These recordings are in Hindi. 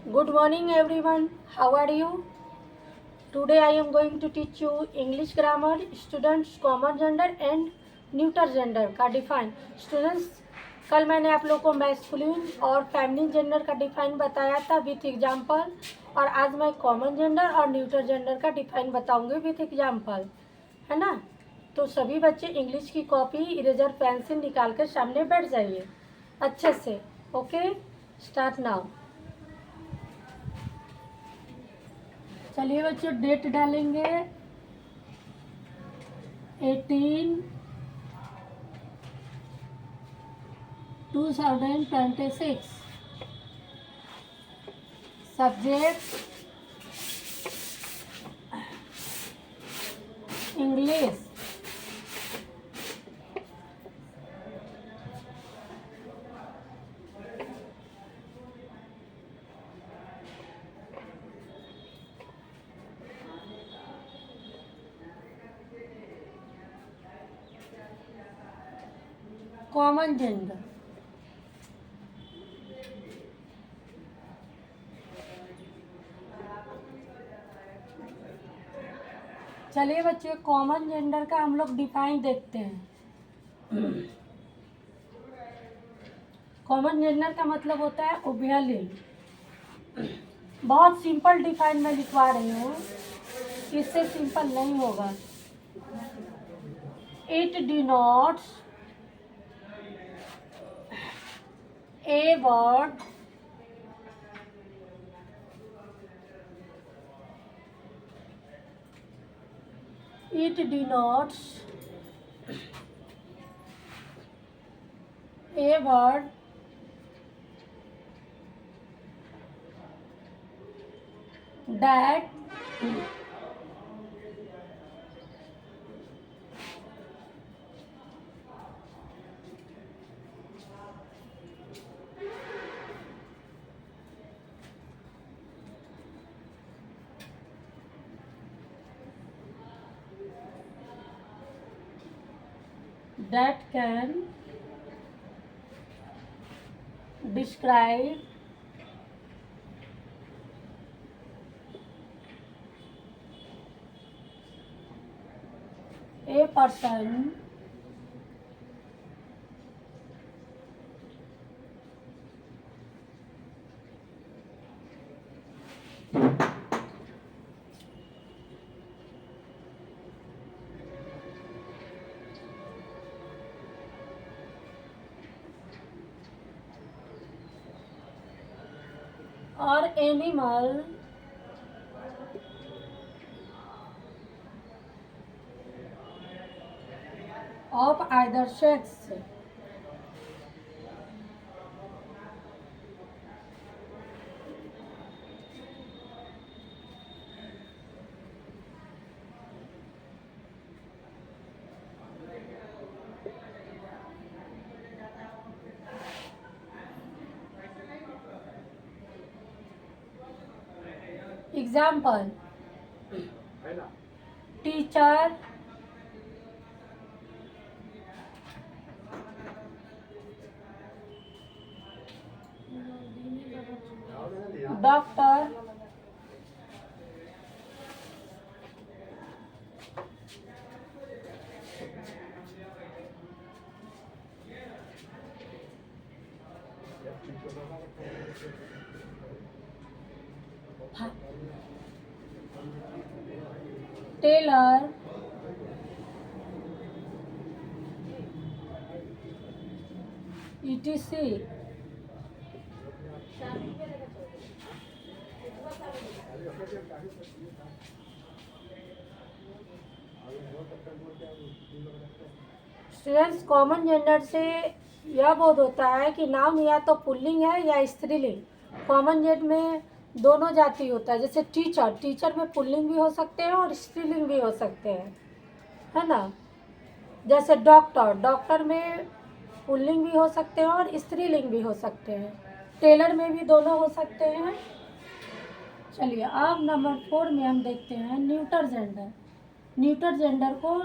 Good morning everyone. How are you? Today I am going to teach you English grammar, students common gender and neuter gender का डिफाइन. स्टूडेंट्स, कल मैंने आप लोग को मैस्कुलिन और फेमिनिन जेंडर का डिफाइन बताया था विथ एग्जांपल, और आज मैं कॉमन जेंडर और न्यूटर जेंडर का डिफाइन बताऊंगी विथ एग्जांपल, है ना. तो सभी बच्चे इंग्लिश की कॉपी, इरेजर, पेंसिल निकाल कर सामने बैठ जाइए अच्छे से. Okay, start now. चलिए बच्चों, डेट डालेंगे 18/2026. Subject English. Common gender. चलिए बच्चे, कॉमन जेंडर का हम लोग डिफाइन देखते हैं. कॉमन जेंडर का मतलब होता है उभयलिंग. बहुत सिंपल डिफाइन मैं लिखवा रही हूँ, इससे सिंपल नहीं होगा. It denotes a word it denotes a word that can describe a person or animal of either sex. Example: teacher, doctor, tailor, etc. Students, common gender से यह बोध होता है कि नाउन या तो पुल्लिंग है या स्त्रीलिंग. कॉमन जेंडर में दोनों जाति होता है. जैसे टीचर, टीचर में पुल्लिंग भी हो सकते हैं और स्त्रीलिंग भी हो सकते हैं, है ना. जैसे डॉक्टर, डॉक्टर में पुल्लिंग भी हो सकते हैं और स्त्रीलिंग भी हो सकते हैं. टेलर में भी दोनों हो सकते हैं. चलिए, अब नंबर 4 में हम देखते हैं न्यूटर जेंडर. न्यूटर जेंडर को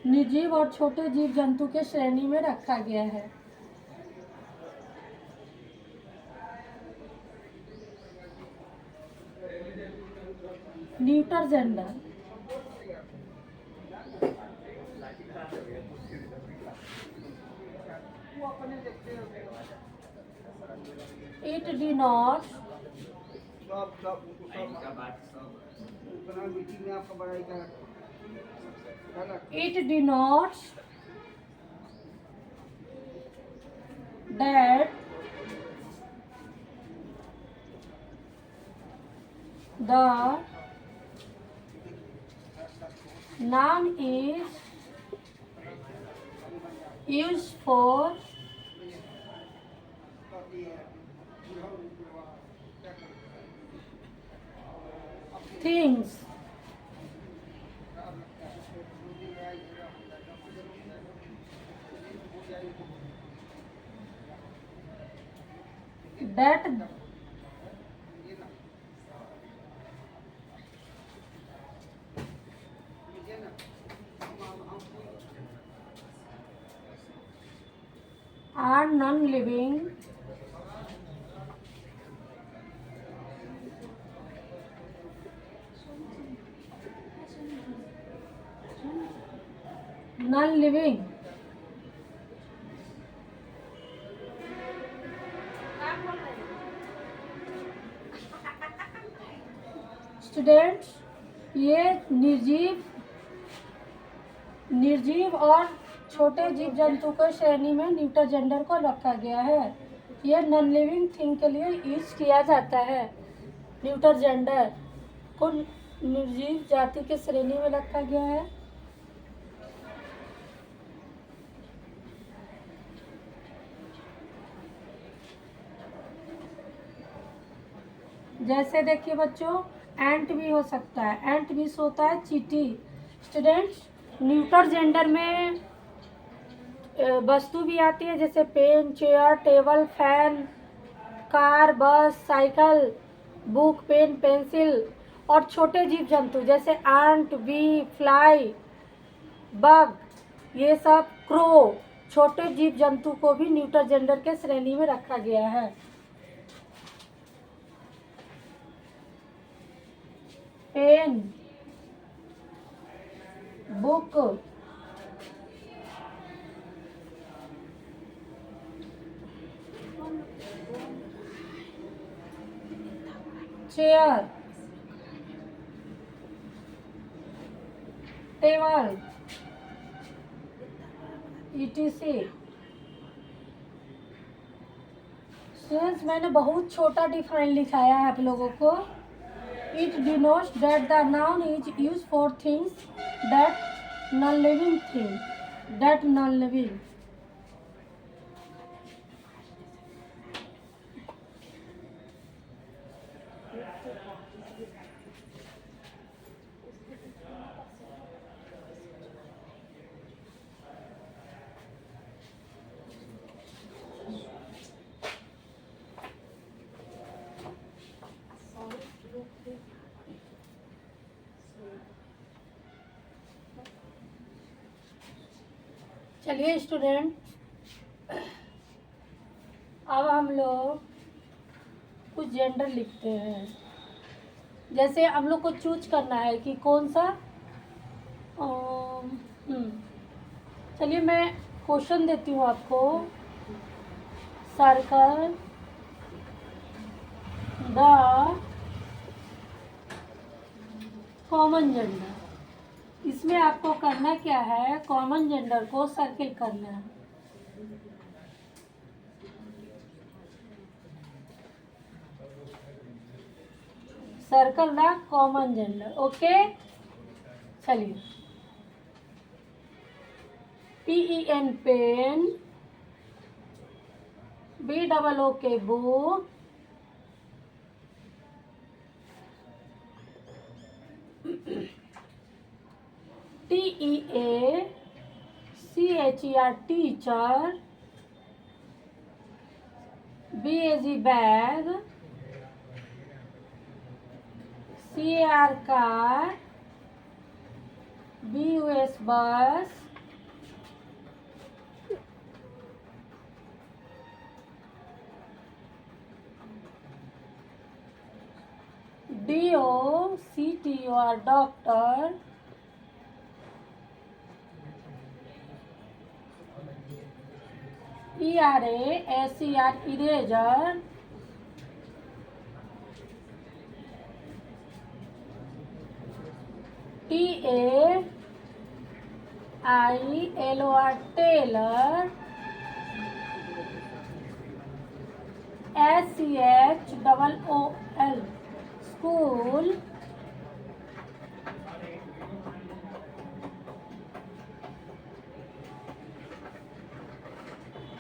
निर्जीव और छोटे जीव जंतु के श्रेणी में रखा गया है. Neuter gender. It denotes it denotes that the noun is used for things that are non-living, non-living. Students, ये निर्जीव और छोटे जीव जंतु को श्रेणी में न्यूटर जेंडर को रखा गया है। यह नॉन लिविंग थिंग के लिए यूज किया जाता है। न्यूटर जेंडर को निर्जीव जाति के श्रेणी में रखा गया है। जैसे देखिए बच्चों, एंट भी हो सकता है, एंट भी होता है चींटी। स्टूडेंट्स, न्यूटर जेंडर में वस्तु भी आती है, जैसे pen, chair, table, fan, car, bus, cycle, book, pen, pencil. और छोटे जीव जंतु जैसे आंट, बी, फ्लाई, बग, ये सब, क्रो, छोटे जीव जंतु को भी न्यूटर जेंडर के श्रेणी में रखा गया है। Pen, book, chair, table, etc। Students, मैंने बहुत छोटा डिफाइन लिखाया है आप लोगों को। It denotes that the noun is used for things that non-living thing, that non-living। चलिए स्टूडेंट, अब हम लोग कुछ जेंडर लिखते हैं। जैसे हम लोग को चूज करना है कि कौन सा। चलिए मैं क्वेश्चन देती हूँ आपको। Circle the common gender. इसमें आपको करना क्या है, कॉमन जेंडर को सर्किल करना है। Circle the common gender. Okay, चलिए। PEN pen, BOOK book, TEACHER teacher, BAG bag, CAR car, BUS bus, DOC DOCTOR doctor, ERASER eraser, TAILOR Taylor, SCHOOL school,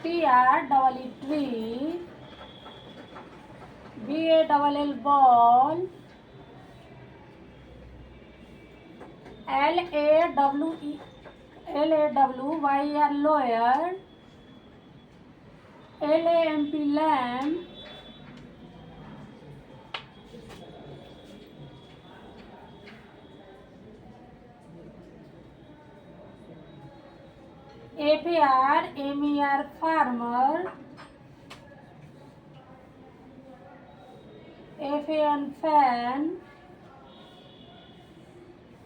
TREE tree, BALL ball, LAWYER lawyer, LAMP lamp, FAR farmer, FAN fan,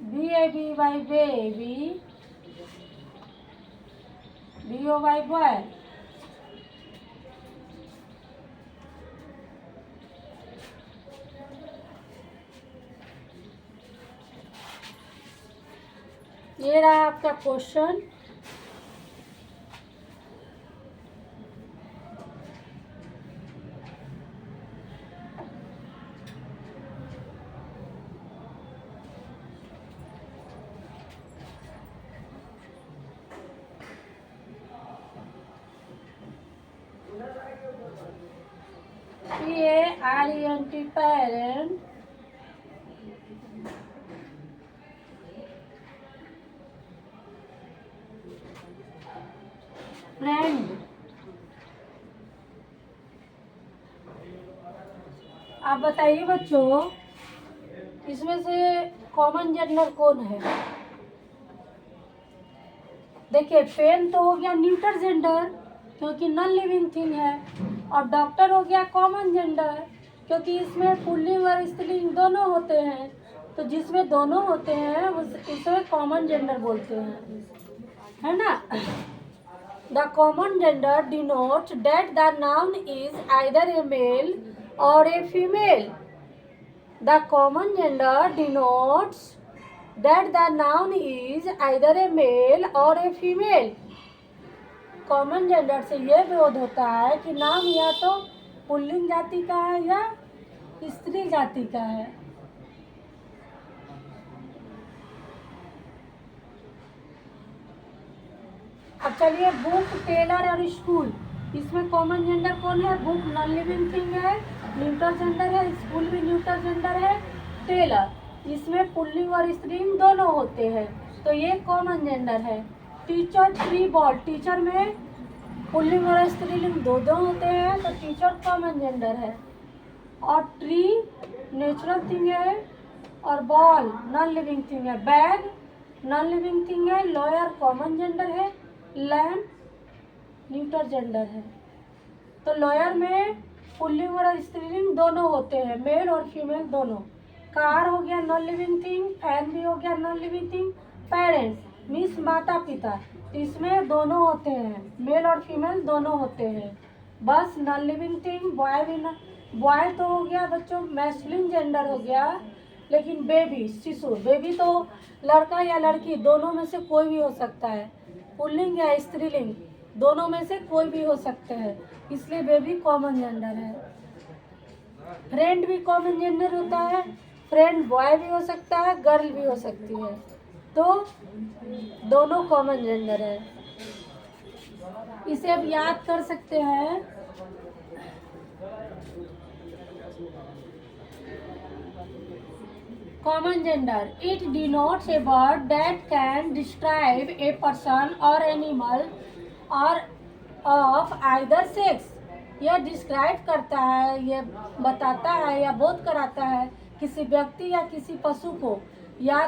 BABY baby, BOY boy. ये रहा आपका क्वेश्चन। PARENT parent, friend. आप बताइए बच्चों, इसमें से कॉमन जेंडर कौन है? देखिए, पेन तो हो गया न्यूटर जेंडर क्योंकि नॉन लिविंग थिंग है, और डॉक्टर हो गया कॉमन जेंडर क्योंकि इसमें पुल्लिंग और स्त्रीलिंग दोनों होते हैं। तो जिसमें दोनों होते हैं उसे कॉमन जेंडर बोलते हैं, है ना। The common gender denotes that the noun is either a male or a female. The common gender denotes that the noun is either a male or a female। Common gender से यह बोध होता है कि नाम या तो पुल्लिंग जाति का है या स्त्री जाति का है। अब चलिए, बुक, टेलर और स्कूल, इसमें कॉमन जेंडर कौन है? बुक नॉन लिविंग थिंग है, न्यूट्रल जेंडर है, स्कूल भी न्यूट्रल जेंडर है, टेलर इसमें पुल्लिंग और स्त्रीलिंग दोनों होते हैं, तो ये कॉमन जेंडर है। टीचर, ट्री, बॉल, टीचर में पुल्लिंग और स्त्रीलिंग दोनों होते हैं, तो टीचर कॉमन जेंडर है। और ट्री नेचुरल थिंग है, और बॉल नॉन लिविंग थिंग है, बैग नॉन लिविंग थिंग है, लॉयर कॉमन जेंडर है, लैम्प न्यूट्रल जेंडर है। तो लॉयर में पुल्लिंग और स्त्रीलिंग दोनों होते हैं, मेल और फीमेल दोनों। कार हो गया नॉन लिविंग थिंग, फैन भी हो गया non living thing. Parents means माता पिता, इसमें दोनों होते हैं, मेल और फीमेल दोनों होते हैं। बस नॉन लिविंग थिंग, बॉय भी बॉय तो हो गया बच्चों मैस्कुलिन जेंडर हो गया, लेकिन बेबी शिशु, बेबी तो लड़का या लड़की दोनों में से कोई भी हो सकता है, पुल्लिंग या स्त्रीलिंग दोनों में से कोई भी हो सकते हैं, इसलिए बेबी कॉमन जेंडर है। फ्रेंड भी कॉमन जेंडर होता है, फ्रेंड बॉय भी हो सकता है, गर्ल भी हो सकती है, तो दोनों कॉमन जेंडर है। इसे अब याद कर सकते हैं। Common gender, it denotes a word that can describe a person or animal और ऑफ आइदर सेक्स। यह डिस्क्राइब करता है, यह बताता है या बोध कराता है किसी व्यक्ति या किसी पशु को, या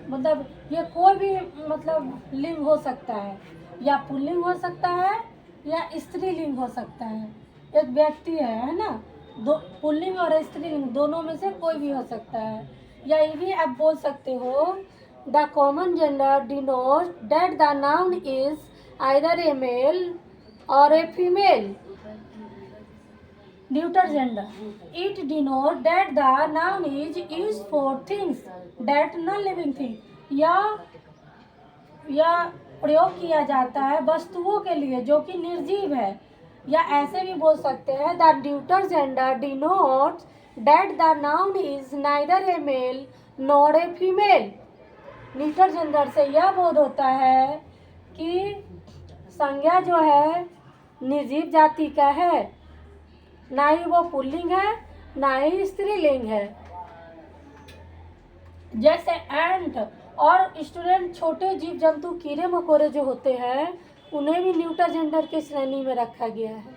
मतलब ये कोई भी मतलब लिंग हो सकता है, या पुल्लिंग हो सकता है या स्त्रीलिंग हो सकता है। एक व्यक्ति है ना, दो पुल्लिंग और स्त्रीलिंग दोनों में से कोई भी हो सकता है। या ये भी आप बोल सकते हो, the common gender denote that the noun is either a male or a female. Neuter gender. It denotes that the noun is used for things that non-living thing. या प्रयोग किया जाता है वस्तुओं के लिए जो कि निर्जीव है. या ऐसे भी बोल सकते हैं, the neuter gender denotes that the noun is neither a male nor a female. Neuter gender से यह बोध होता है कि संज्ञा जो है निर्जीव जाति का है, ना ही वो पुल्लिंग है ना ही स्त्रीलिंग है. जैसे एंट और स्टूडेंट छोटे जीव जंतु कीड़े मकोड़े जो होते हैं उन्हें भी न्यूटर जेंडर की श्रेणी में रखा गया है.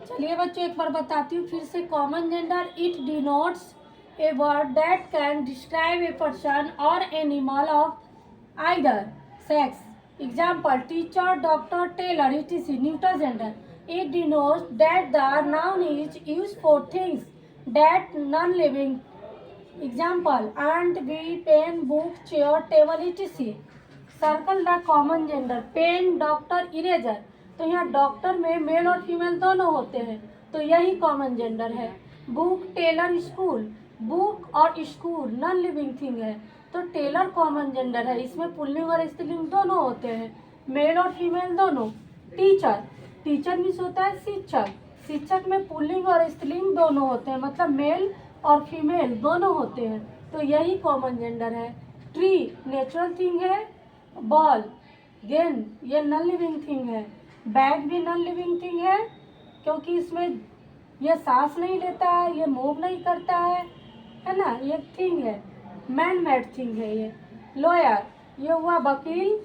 चलिए बच्चों एक बार बताती हूँ फिर से. Common gender, it denotes a word that can describe a person or animal of either sex. Example, teacher, doctor, tailor, etc. Neuter gender. It denotes that the noun is used for things that non-living. Example, ant, bee, pen, book, chair, table, etc. Circle the common gender. Pen, doctor, eraser. तो यहाँ डॉक्टर में मेल और फीमेल दोनों होते हैं, तो यही कॉमन जेंडर है. Book, tailor, school. बुक और स्कूल नॉन लिविंग थिंग है, तो टेलर कॉमन जेंडर है. इसमें पुल्लिंग और स्त्रीलिंग दोनों होते हैं, मेल और फीमेल दोनों. टीचर, टीचर मीन्स होता है शिक्षक. शिक्षक में पुल्लिंग और स्त्रीलिंग दोनों होते हैं, मतलब मेल और फीमेल दोनों होते हैं, तो यही कॉमन जेंडर है. ट्री नेचुरल थिंग है. बॉल, गेंद, ये नॉन लिविंग थिंग है. बैग भी नॉन लिविंग थिंग है क्योंकि इसमें ये सांस नहीं लेता है, ये मूव नहीं करता है ना, ये थिंग है, मैन मेड थिंग है. ये लॉयर, ये हुआ वकील,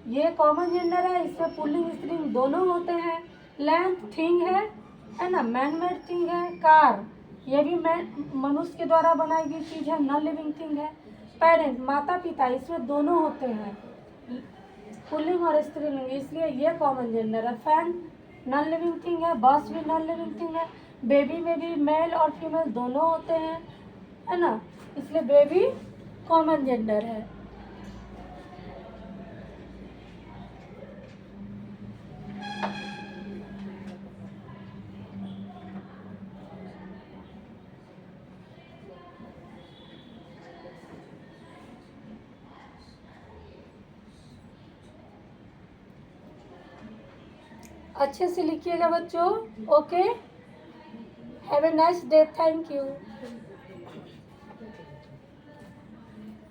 ये कॉमन जेंडर है, इसमें पुल्लिंग स्त्रीलिंग दोनों होते हैं. लैंप थिंग है ना, मैन मेड थिंग है. कार, ये भी मनुष्य के द्वारा बनाई गई चीज़ है, नॉन लिविंग थिंग है. पेरेंट माता पिता, इसमें दोनों होते हैं पुल्लिंग और स्त्रीलिंग, इसलिए ये कॉमन जेंडर है. फैन नॉन लिविंग थिंग है. बस भी नॉन लिविंग थिंग है. बेबी में भी मेल और फीमेल दोनों होते हैं, है ना, इसलिए बेबी कॉमन जेंडर है. अच्छे से लिखिएगा बच्चों. Okay, have a nice day. Thank you.